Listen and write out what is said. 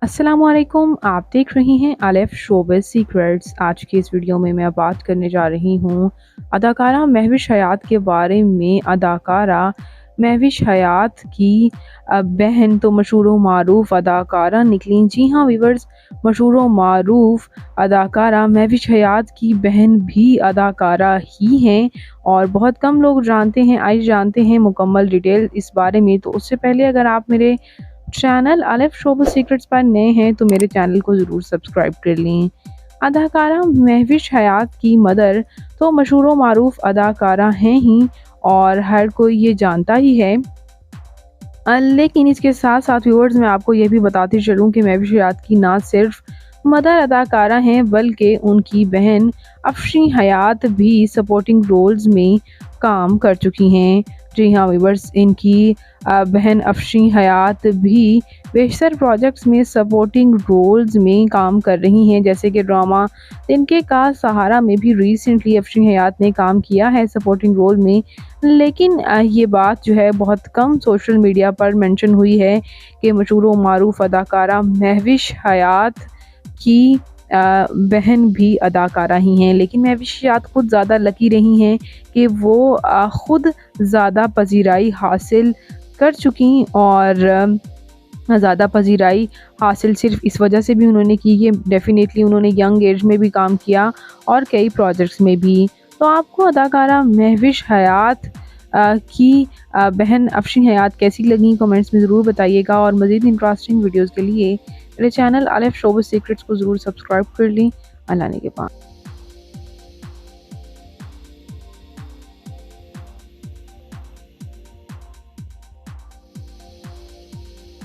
अस्सलाम वालेकुम, आप देख रही हैं अलिफ शोबिज़ सीक्रेट्स। आज की इस वीडियो में मैं बात करने जा रही हूँ अदाकारा महविश हयात के बारे में। अदाकारा महविश हयात की बहन तो मशहूर व मारूफ अदाकारा निकली। जी हाँ व्यूअर्स, मशहूर व मारूफ अदाकारा महविश हयात की बहन भी अदाकारा ही हैं और बहुत कम लोग जानते हैं। आइए जानते हैं मुकम्मल डिटेल इस बारे में। तो उससे पहले अगर आप मेरे चैनल अलिफ शोबिज़ सीक्रेट्स पर नए हैं तो मेरे चैनल को ज़रूर सब्सक्राइब कर लें। अदाकारा महविश हयात की मदर तो मशहूर व मारूफ अदाकारा हैं ही और हर कोई ये जानता ही है। लेकिन इसके साथ साथ व्यूअर्स मैं आपको ये भी बताती चलूँ कि महविश हयात की ना सिर्फ मदर अदाकारा हैं बल्कि उनकी बहन अफशीं हयात भी सपोर्टिंग रोल्स में काम कर चुकी हैं। जी हाँ व्यूअर्स, इनकी बहन अफशीं हयात भी बेशतर प्रोजेक्ट्स में सपोर्टिंग रोल्स में काम कर रही हैं, जैसे कि ड्रामा तिनके का सहारा में भी रिसेंटली अफशीं हयात ने काम किया है सपोर्टिंग रोल में। लेकिन ये बात जो है बहुत कम सोशल मीडिया पर मेंशन हुई है कि मशहूर व मारूफ अदाकारा महविश हयात की बहन भी अदाकारा ही हैं। लेकिन महविश हयात खुद ज़्यादा लकी रही हैं कि वो खुद ज़्यादा पजीराई हासिल कर चुकी और ज़्यादा पजीराई हासिल सिर्फ इस वजह से भी उन्होंने की कि डेफ़िनेटली उन्होंने यंग एज में भी काम किया और कई प्रोजेक्ट्स में भी। तो आपको अदाकारा महविश हयात की बहन अफशीं हयात कैसी लगी कमेंट्स में ज़रूर बताइएगा और मज़ीद इंटरेस्टिंग वीडियोज़ के लिए मेरे चैनल अलिफ शोबिज़ सीक्रेट्स को ज़रूर सब्सक्राइब कर लें। अल्लाह ने के पास।